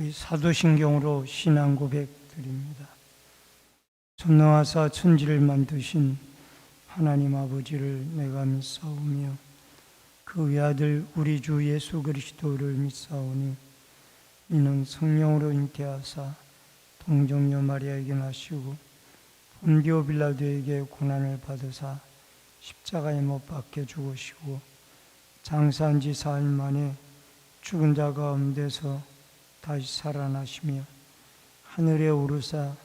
우리 사도신경으로 신앙 고백 드립니다. 전능하사 천지를 만드신 하나님 아버지를 내가 믿사오며 그 외아들 우리 주 예수 그리스도를 믿사오니 이는 성령으로 잉태하사 동정녀 마리아에게 나시고 본디오 빌라도에게 고난을 받으사 십자가에 못 박혀 죽으시고 장사한 지 사흘 만에 죽은 자 가운데서 다시 살아나시며 하늘에 오르사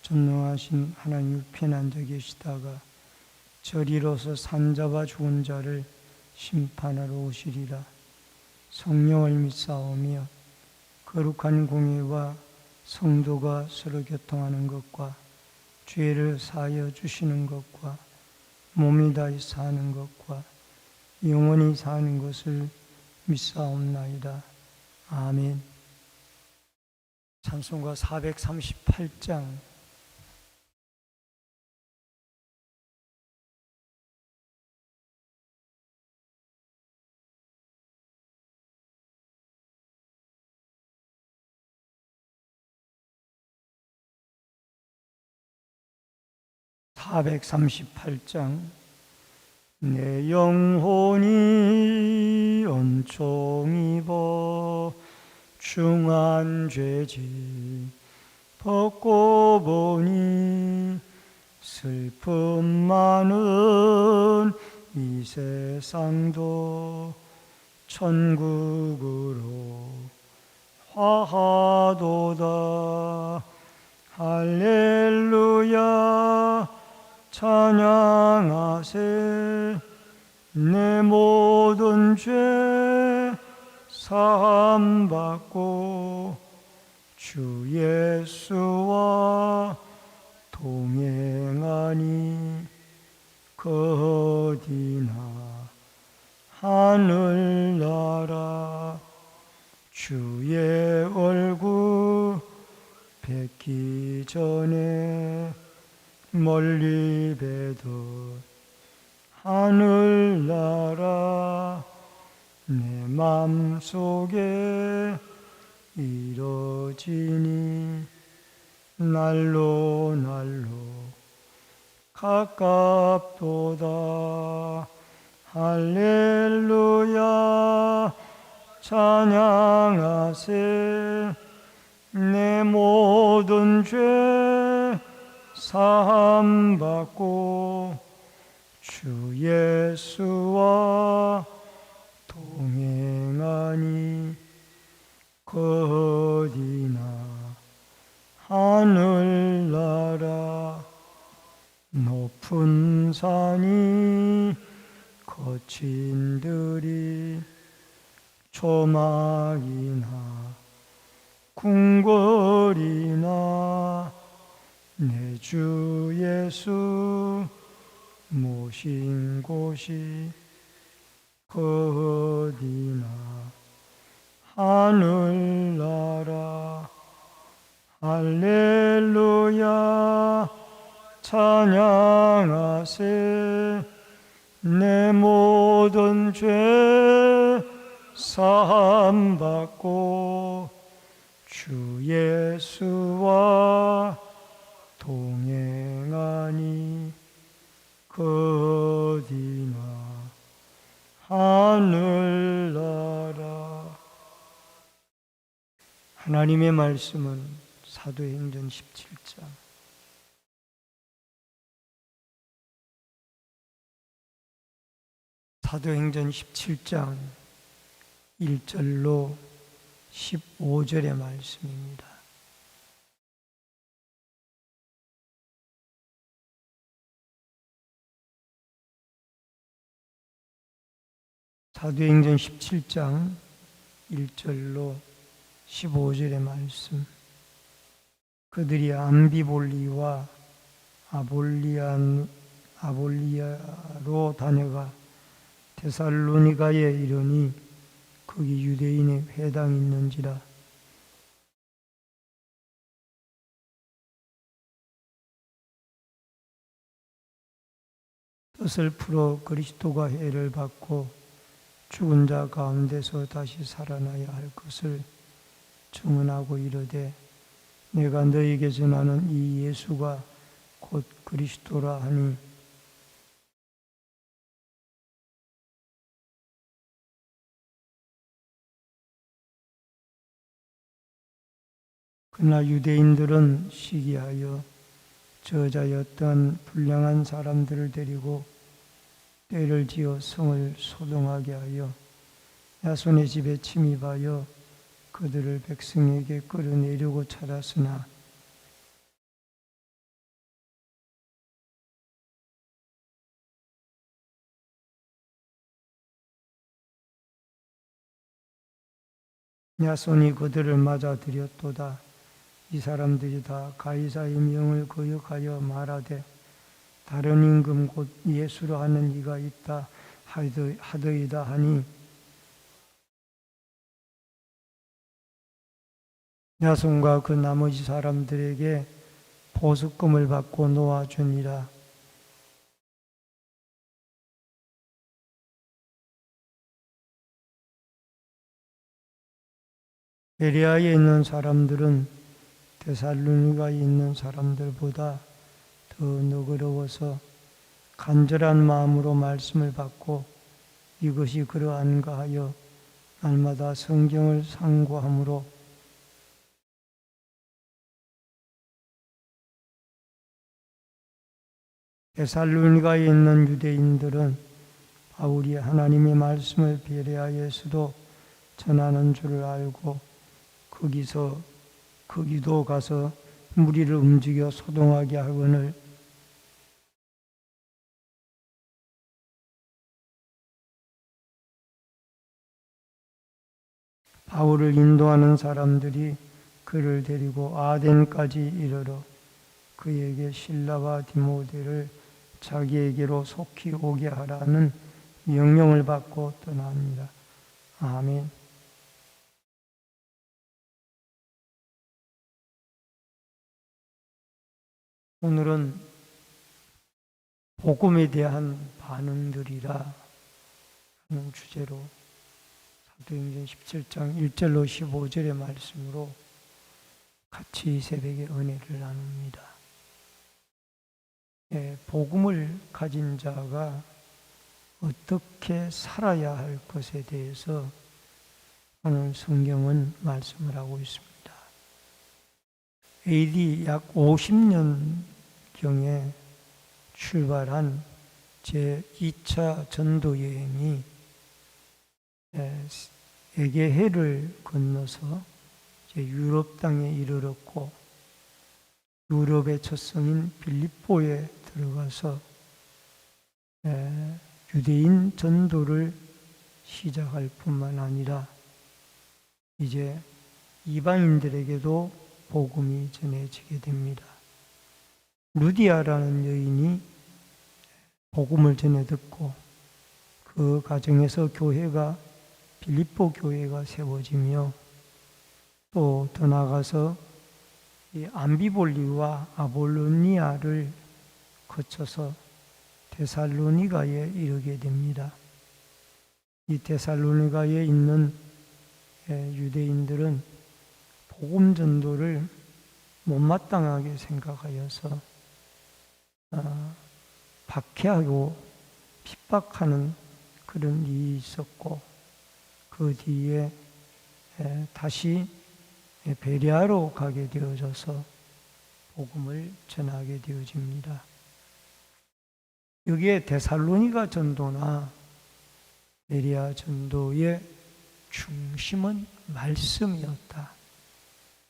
전능하신 하나님 우편에 앉아 계시다가 저리로서 산자와 죽은 자를 심판하러 오시리라. 성령을 믿사오며 거룩한 공예와 성도가 서로 교통하는 것과 죄를 사하여 주시는 것과 몸이 다시 사는 것과 영원히 사는 것을 믿사옵나이다. 아멘. 찬송가 438장. 내 영혼이 은총 입어 중한 죄짐 벗고 보니 슬픔 많은 이 세상도 천국으로 화하도다. 할렐루야 찬양하세. 내 모든 죄 사함받고 주 예수와 동행하니 어디나 하늘나라. 주의 얼굴 뵙기 전에 멀리 뵈던 하늘나라. 내 맘속에 이뤄지니 날로 가깝도다. 할렐루야 찬양하세. 내 모든 죄 사함받고 주 예수와 동행하니 어디나 하늘나라. 높은 산이 거친 들이 조막이나 궁궐이나 내 주 예수 모신 곳이 어디나 하늘나라. 할렐루야 찬양하세. 내 모든 죄 사함받고 주 예수와 동행하니 어디나 하늘나라. 하나님의 말씀은 사도행전 17장 사도행전 17장 1절로 15절의 말씀입니다. 사도행전 17장 1절로 15절의 말씀. 그들이 암비볼리와 아볼리아로 다녀가 데살로니가에 이르니 거기 유대인의 회당이 있는지라. 뜻을 풀어 그리스도가 해를 받고 죽은 자 가운데서 다시 살아나야 할 것을 증언하고 이르되 내가 너에게 전하는 이 예수가 곧 그리스도라 하니 그러나 유대인들은 시기하여 저자였던 불량한 사람들을 데리고 떼를 지어 성을 소동하게 하여 야손의 집에 침입하여 그들을 백성에게 끌어내려고 찾았으나 야손이 그들을 맞아들였도다. 이 사람들이 다 가이사의 명을 거역하여 말하되 다른 임금 곧 예수로 하는 이가 있다 하더이다 하니 야손과 그 나머지 사람들에게 보석금을 받고 놓아주니라. 베레아에 있는 사람들은 데살로니가에 있는 사람들보다 더 너그러워서 간절한 마음으로 말씀을 받고 이것이 그러한가 하여 날마다 성경을 상고함으로 데살로니가에 있는 유대인들은 바울이 하나님의 말씀을 베레아에서도 전하는 줄을 알고 거기도 가서 무리를 움직여 소동하게 하거늘 바울을 인도하는 사람들이 그를 데리고 아덴까지 이르러 그에게 실라와 디모데를 자기에게로 속히 오게 하라는 명령을 받고 떠납니다. 아멘. 오늘은 복음에 대한 반응들이라 하는 주제로 사도행전 17장 1절로 15절의 말씀으로 같이 새벽에 은혜를 나눕니다. 복음을 가진 자가 어떻게 살아야 할 것에 대해서 오늘 성경은 말씀을 하고 있습니다. AD 약 50년경에 출발한 제2차 전도 여행이 에게해를 건너서 유럽 땅에 이르렀고 유럽의 첫 성인 빌립보에 들어가서 유대인 전도를 시작할 뿐만 아니라 이제 이방인들에게도 복음이 전해지게 됩니다. 루디아라는 여인이 복음을 전해 듣고 그 가정에서 빌립보 교회가 세워지며 또 더 나아가서 이 암비볼리와 아볼로니아를 거쳐서 데살로니가에 이르게 됩니다. 이 데살로니가에 있는 유대인들은 복음 전도를 못마땅하게 생각하여서 박해하고 핍박하는 그런 일이 있었고 그 뒤에 다시 베레아로 가게 되어져서 복음을 전하게 되어집니다. 여기에 데살로니가 전도나 베레아 전도의 중심은 말씀이었다.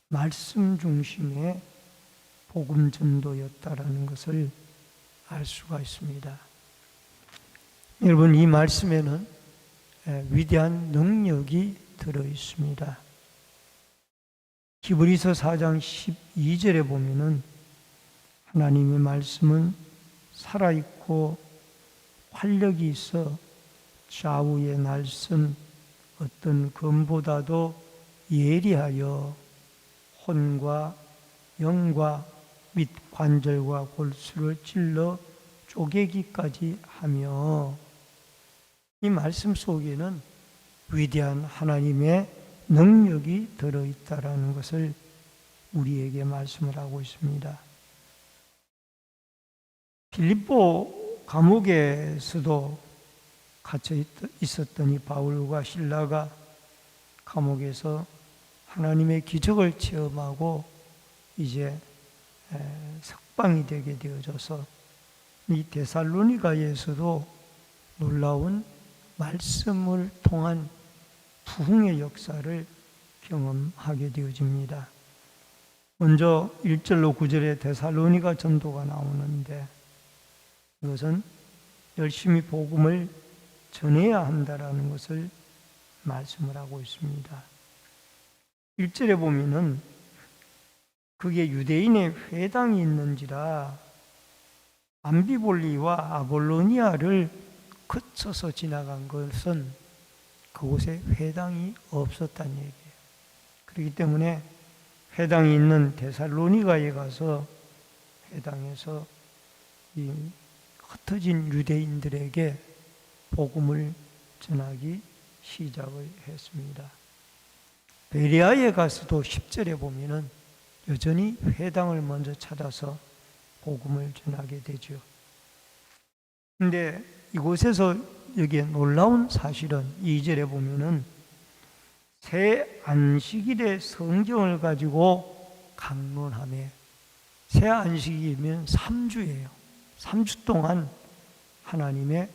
말씀 중심의 복음 전도였다라는 것을 알 수가 있습니다. 여러분, 이 말씀에는 위대한 능력이 들어 있습니다. 히브리서 4장 12절에 보면은 하나님의 말씀은 살아있고 활력이 있어 좌우의 날선 어떤 검보다도 예리하여 혼과 영과 및 관절과 골수를 찔러 쪼개기까지 하며 이 말씀 속에는 위대한 하나님의 능력이 들어있다라는 것을 우리에게 말씀을 하고 있습니다. 빌립보 감옥에서도 갇혀 있었던 이 바울과 실라가 감옥에서 하나님의 기적을 체험하고 이제 석방이 되게 되어져서 이 데살로니가에서도 놀라운 말씀을 통한 부흥의 역사를 경험하게 되어집니다. 먼저 1절로 9절에 데살로니가 전도가 나오는데 이것은 열심히 복음을 전해야 한다라는 것을 말씀을 하고 있습니다. 1절에 보면은 그게 유대인의 회당이 있는지라 암비볼리와 아볼로니아를 거쳐서 지나간 것은 그곳에 회당이 없었다는 얘기예요. 그렇기 때문에 회당이 있는 데살로니가에 가서 회당에서 이 흩어진 유대인들에게 복음을 전하기 시작을 했습니다. 베레아에 가서도 10절에 보면은 여전히 회당을 먼저 찾아서 복음을 전하게 되죠. 근데 이곳에서 여기에 놀라운 사실은 2절에 보면은 새 안식일의 성경을 가지고 강론하며, 새 안식일이면 3주예요. 3주 동안 하나님의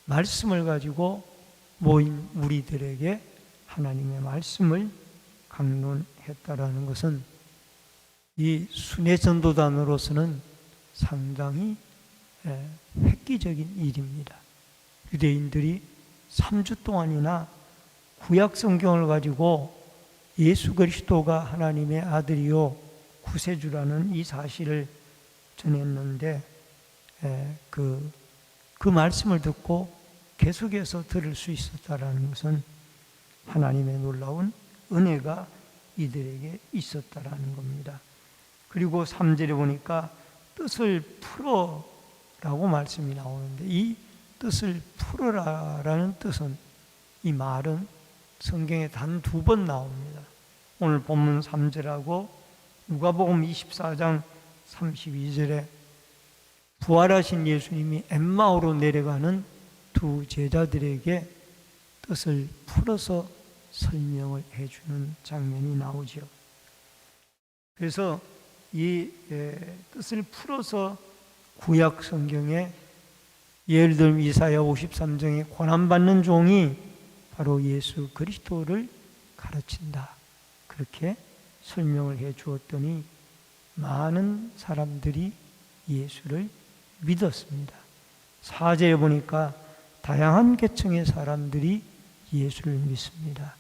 말씀을 가지고 모인 우리들에게 하나님의 말씀을 강론했다라는 것은 이 순회 전도단으로서는 상당히 획기적인 일입니다. 유대인들이 3주 동안이나 구약 성경을 가지고 예수 그리스도가 하나님의 아들이요 구세주라는 이 사실을 전했는데 그 말씀을 듣고 계속해서 들을 수 있었다라는 것은 하나님의 놀라운 은혜가 이들에게 있었다라는 겁니다. 그리고 3절에 보니까 뜻을 풀어라고 말씀이 나오는데 이 뜻을 풀어라라는 뜻은, 이 말은 성경에 단 2번 나옵니다. 오늘 본문 3절하고 누가복음 24장 32절에 부활하신 예수님이 엠마오로 내려가는 두 제자들에게 뜻을 풀어서 설명을 해주는 장면이 나오죠. 그래서 이 뜻을 풀어서 구약 성경에 예를 들면 이사야 53장에 고난받는 종이 바로 예수 그리스도를 가르친다, 그렇게 설명을 해 주었더니 많은 사람들이 예수를 믿었습니다. 4절에 보니까 다양한 계층의 사람들이 예수를 믿습니다.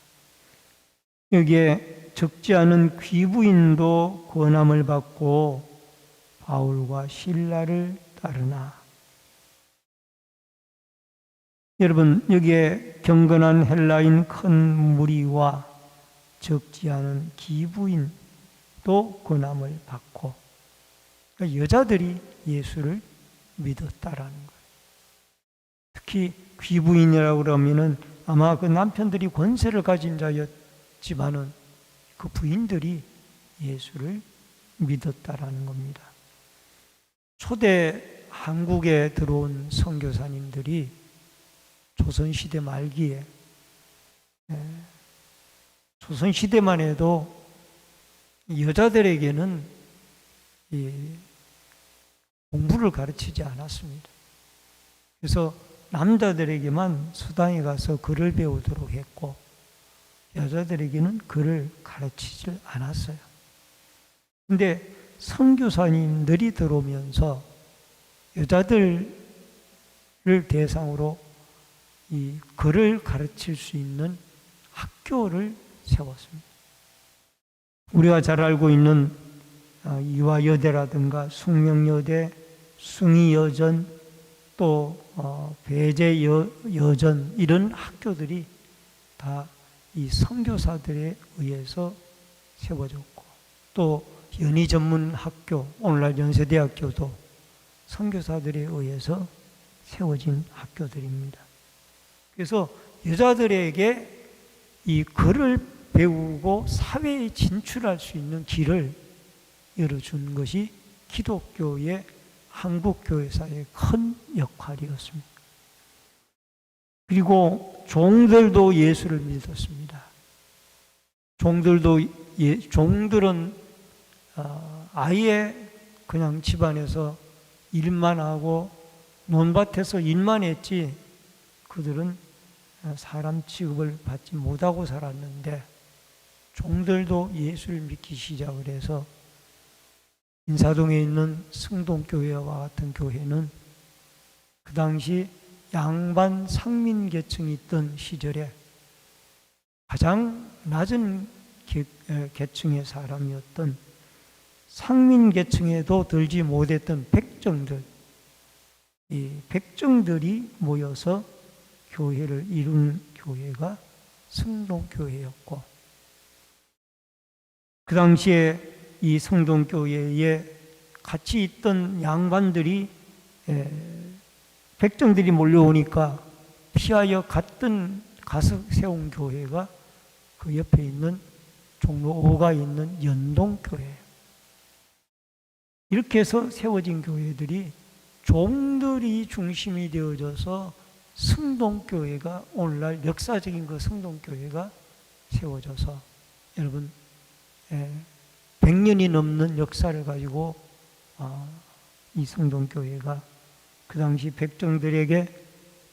여기에 적지 않은 귀부인도 권함을 받고 바울과 실라를 따르나. 여러분, 여기에 경건한 헬라인 큰 무리와 적지 않은 귀부인도 권함을 받고, 그러니까 여자들이 예수를 믿었다라는 거예요. 특히 귀부인이라고 그러면은 아마 그 남편들이 권세를 가진 자였지만은 그 부인들이 예수를 믿었다라는 겁니다. 초대 한국에 들어온 선교사님들이 조선시대 말기에, 조선시대만 해도 여자들에게는 공부를 가르치지 않았습니다. 그래서 남자들에게만 수당에 가서 글을 배우도록 했고 여자들에게는 글을 가르치질 않았어요. 근데 선교사님들이 들어오면서 여자들을 대상으로 이 글을 가르칠 수 있는 학교를 세웠습니다. 우리가 잘 알고 있는 이화여대라든가 숙명여대, 숭의여전, 또 배제여전, 이런 학교들이 다 이 선교사들에 의해서 세워졌고, 또 연희전문학교, 오늘날 연세대학교도 선교사들에 의해서 세워진 학교들입니다. 그래서 여자들에게 이 글을 배우고 사회에 진출할 수 있는 길을 열어준 것이 기독교의 한국교회사의 큰 역할이었습니다. 그리고 종들도 예수를 믿었습니다. 종들은 아예 그냥 집안에서 일만 하고 논밭에서 일만 했지 그들은 사람 취급을 받지 못하고 살았는데 종들도 예수를 믿기 시작을 해서 인사동에 있는 승동교회와 같은 교회는 그 당시 양반 상민계층이 있던 시절에 가장 낮은 계층의 사람이었던 상민계층에도 들지 못했던 백정들, 이 백정들이 모여서 교회를 이룬 교회가 승동교회였고, 그 당시에 이 승동교회에 같이 있던 양반들이 백정들이 몰려오니까 피하여 가서 세운 교회가 그 옆에 있는 종로 5가 있는 연동교회예요. 이렇게 해서 세워진 교회들이 종들이 중심이 되어져서 승동교회가 오늘날 역사적인 그 승동교회가 세워져서 여러분 100년이 넘는 역사를 가지고 이 승동교회가 그 당시 백정들에게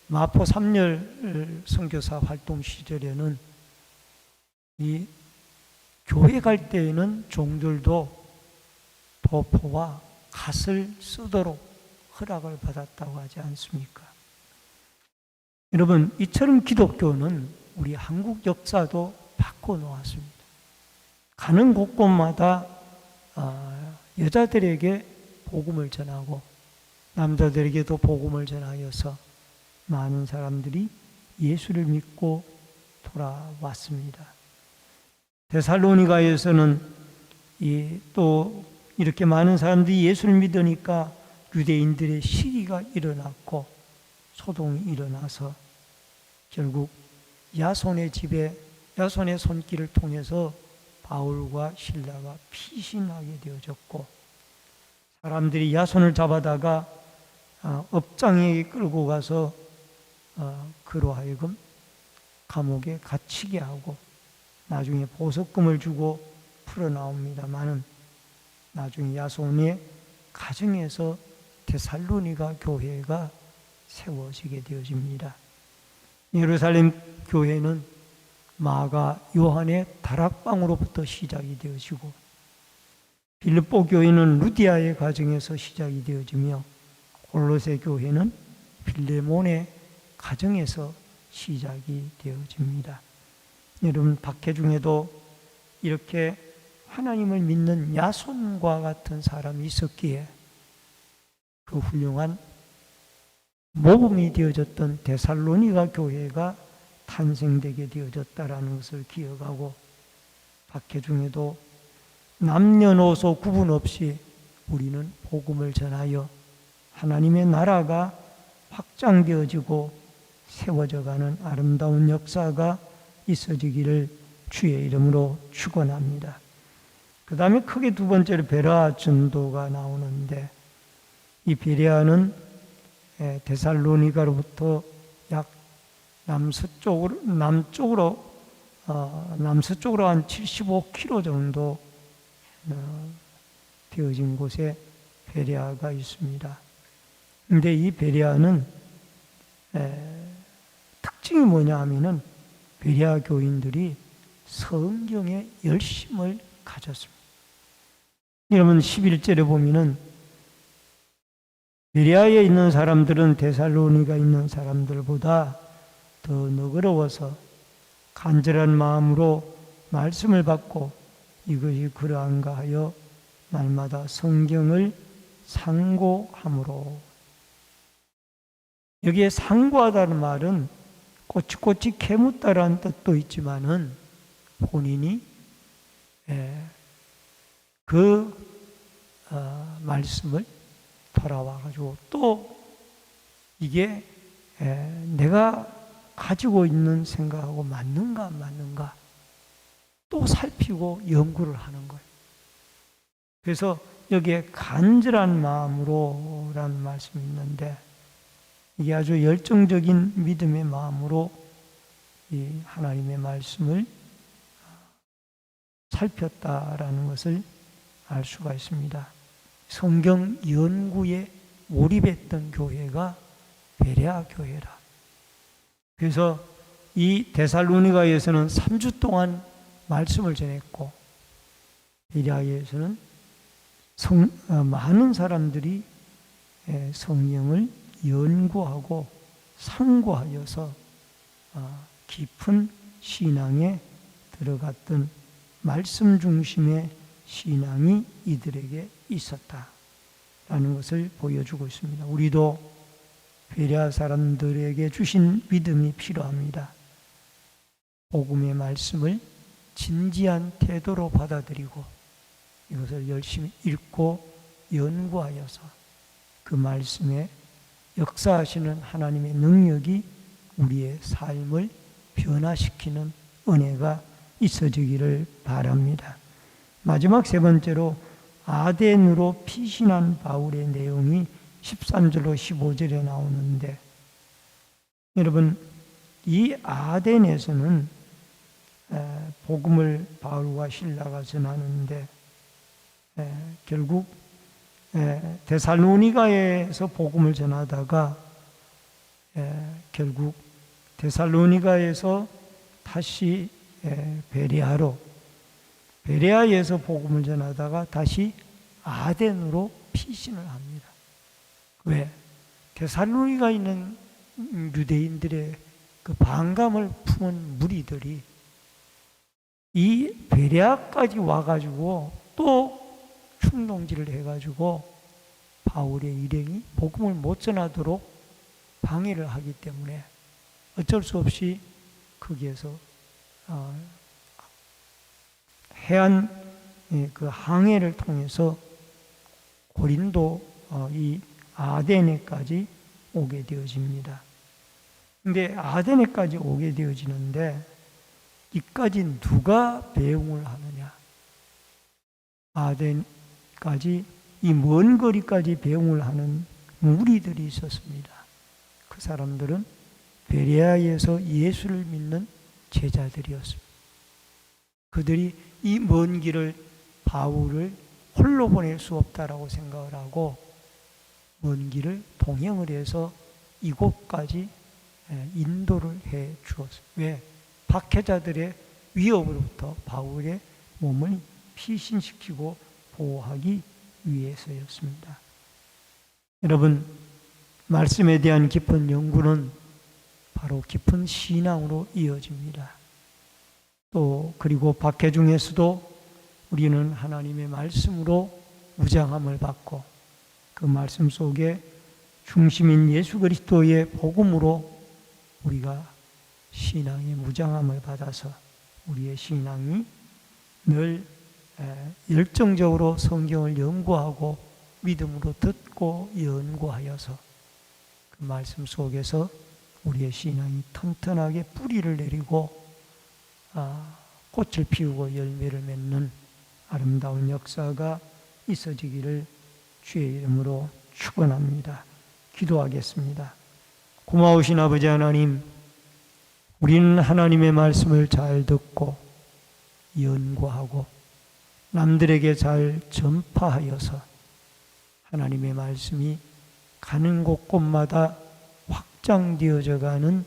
마포 3열 선교사 활동 시절에는 이 교회 갈 때에는 종들도 도포와 갓을 쓰도록 허락을 받았다고 하지 않습니까? 여러분, 이처럼 기독교는 우리 한국 역사도 바꿔놓았습니다. 가는 곳곳마다 여자들에게 복음을 전하고 남자들에게도 복음을 전하여서 많은 사람들이 예수를 믿고 돌아왔습니다. 데살로니가에서는 또 이렇게 많은 사람들이 예수를 믿으니까 유대인들의 시기가 일어났고 소동이 일어나서 결국 야손의 집에 야손의 손길을 통해서 바울과 실라가 피신하게 되어졌고 사람들이 야손을 잡아다가 업장에 끌고 가서 그로 하여금 감옥에 갇히게 하고 나중에 보석금을 주고 풀어나옵니다마는 나중에 야손의 가정에서 데살로니가 교회가 세워지게 되어집니다. 예루살렘 교회는 마가 요한의 다락방으로부터 시작이 되어지고 빌립보 교회는 루디아의 가정에서 시작이 되어지며 골로새 교회는 빌레몬의 가정에서 시작이 되어집니다. 여러분, 박해 중에도 이렇게 하나님을 믿는 야손과 같은 사람이 있었기에 그 훌륭한 모범이 되어졌던 데살로니가 교회가 탄생되게 되어졌다라는 것을 기억하고 박해 중에도 남녀노소 구분 없이 우리는 복음을 전하여 하나님의 나라가 확장되어지고 세워져가는 아름다운 역사가 있어지기를 주의 이름으로 축원합니다. 그 다음에 크게 두 번째로 베레아 전도가 나오는데 이 베레아는 데살로니가로부터 약 남서쪽으로 한 75km 정도 되어진 곳에 베레아가 있습니다. 그런데 이 베레아는 특징이 뭐냐 하면은 베레아 교인들이 성경에 열심을 가졌습니다. 여러분 11절에 보면은 베레아에 있는 사람들은 데살로니가 있는 사람들보다 더 너그러워서 간절한 마음으로 말씀을 받고 이것이 그러한가 하여 날마다 성경을 상고함으로. 여기에 상고하다는 말은 꼬치꼬치 캐묻다라는 뜻도 있지만은 본인이 그 말씀을 돌아와가지고 또 이게 내가 가지고 있는 생각하고 맞는가 안 맞는가 또 살피고 연구를 하는 거예요. 그래서 여기에 간절한 마음으로라는 말씀이 있는데, 이게 아주 열정적인 믿음의 마음으로 이 하나님의 말씀을 살폈다라는 것을 알 수가 있습니다. 성경 연구에 몰입했던 교회가 베레아 교회라. 그래서 이 데살로니가에서는 3주 동안 말씀을 전했고, 베레아에서는 많은 사람들이 성경을 연구하고 상고하여서 깊은 신앙에 들어갔던 말씀 중심의 신앙이 이들에게 있었다라는 것을 보여주고 있습니다. 우리도 베레아 사람들에게 주신 믿음이 필요합니다. 복음의 말씀을 진지한 태도로 받아들이고 이것을 열심히 읽고 연구하여서 그 말씀에 역사하시는 하나님의 능력이 우리의 삶을 변화시키는 은혜가 있어지기를 바랍니다. 마지막 세 번째로 아덴으로 피신한 바울의 내용이 13절로 15절에 나오는데, 여러분, 이 아덴에서는 복음을 바울과 실라가 전하는데 결국 데살로니가에서 복음을 전하다가 결국 데살로니가에서 다시 베레아에서 복음을 전하다가 다시 아덴으로 피신을 합니다. 왜? 데살로니가 있는 유대인들의 그 반감을 품은 무리들이 이 베레아까지 와가지고 또 충동질을 해가지고 바울의 일행이 복음을 못 전하도록 방해를 하기 때문에 어쩔 수 없이 거기에서 해안 그 항해를 통해서 고린도 이 아데네까지 오게 되어집니다. 근데 아데네까지 오게 되어지는데 이까지 누가 배웅을 하느냐? 아덴까지 이 먼 거리까지 배웅을 하는 무리들이 있었습니다. 그 사람들은 베레아에서 예수를 믿는 제자들이었습니다. 그들이 이 먼 길을 바울을 홀로 보낼 수 없다라고 생각을 하고 먼 길을 동행을 해서 이곳까지 인도를 해 주었습니다. 왜? 박해자들의 위협으로부터 바울의 몸을 피신시키고 보호하기 위해서였습니다. 여러분, 말씀에 대한 깊은 연구는 바로 깊은 신앙으로 이어집니다. 또 그리고 박해 중에서도 우리는 하나님의 말씀으로 무장함을 받고 그 말씀 속에 중심인 예수 그리스도의 복음으로 우리가 신앙의 무장함을 받아서 우리의 신앙이 늘 열정적으로 성경을 연구하고 믿음으로 듣고 연구하여서 그 말씀 속에서 우리의 신앙이 튼튼하게 뿌리를 내리고 꽃을 피우고 열매를 맺는 아름다운 역사가 있어지기를 주의 이름으로 축원합니다. 기도하겠습니다. 고마우신 아버지 하나님, 우리는 하나님의 말씀을 잘 듣고 연구하고 남들에게 잘 전파하여서 하나님의 말씀이 가는 곳곳마다 확장되어져 가는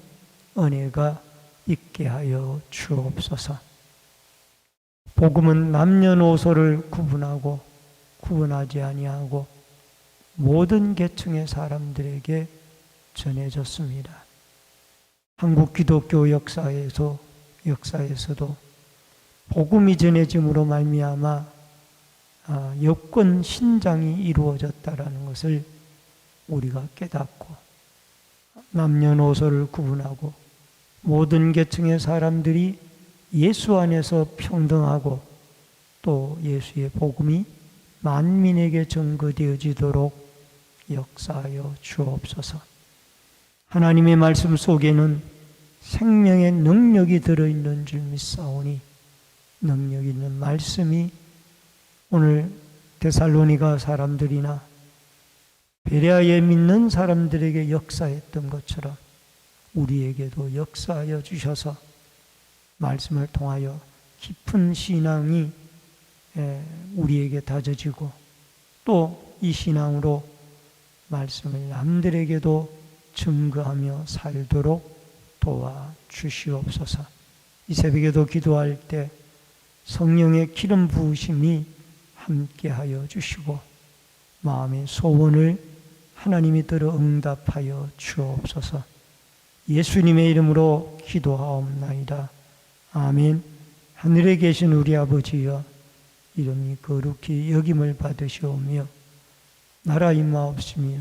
은혜가 있게 하여 주옵소서. 복음은 남녀노소를 구분하지 아니하고 모든 계층의 사람들에게 전해졌습니다. 한국 기독교 역사에서도 복음이 전해짐으로 말미암아 여권 신장이 이루어졌다라는 것을 우리가 깨닫고 남녀노소를 구분하고 모든 계층의 사람들이 예수 안에서 평등하고 또 예수의 복음이 만민에게 전거되어지도록 역사하여 주옵소서. 하나님의 말씀 속에는 생명의 능력이 들어있는 줄 믿사오니 능력 있는 말씀이 오늘 데살로니가 사람들이나 베레아에 믿는 사람들에게 역사했던 것처럼 우리에게도 역사하여 주셔서 말씀을 통하여 깊은 신앙이 우리에게 다져지고 또 이 신앙으로 말씀을 남들에게도 증거하며 살도록 도와주시옵소서. 이 새벽에도 기도할 때 성령의 기름 부으심이 함께하여 주시고 마음의 소원을 하나님이 들어 응답하여 주옵소서. 예수님의 이름으로 기도하옵나이다. 아멘. 하늘에 계신 우리 아버지여, 이름이 거룩히 여김을 받으시오며 나라 임하옵시며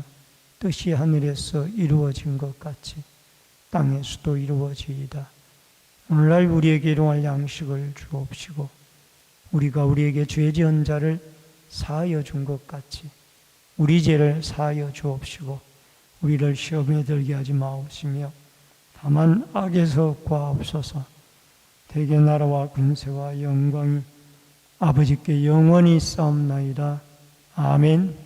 뜻이 하늘에서 이루어진 것 같이 땅에서도 이루어지이다. 오늘날 우리에게 일용할 양식을 주옵시고 우리가 우리에게 죄 지은 자를 사하여 준 것 같이 우리 죄를 사하여 주옵시고 우리를 시험에 들게 하지 마옵시며 다만 악에서 구하옵소서. 대개 나라와 군세와 영광이 아버지께 영원히 싸움나이다. 아멘.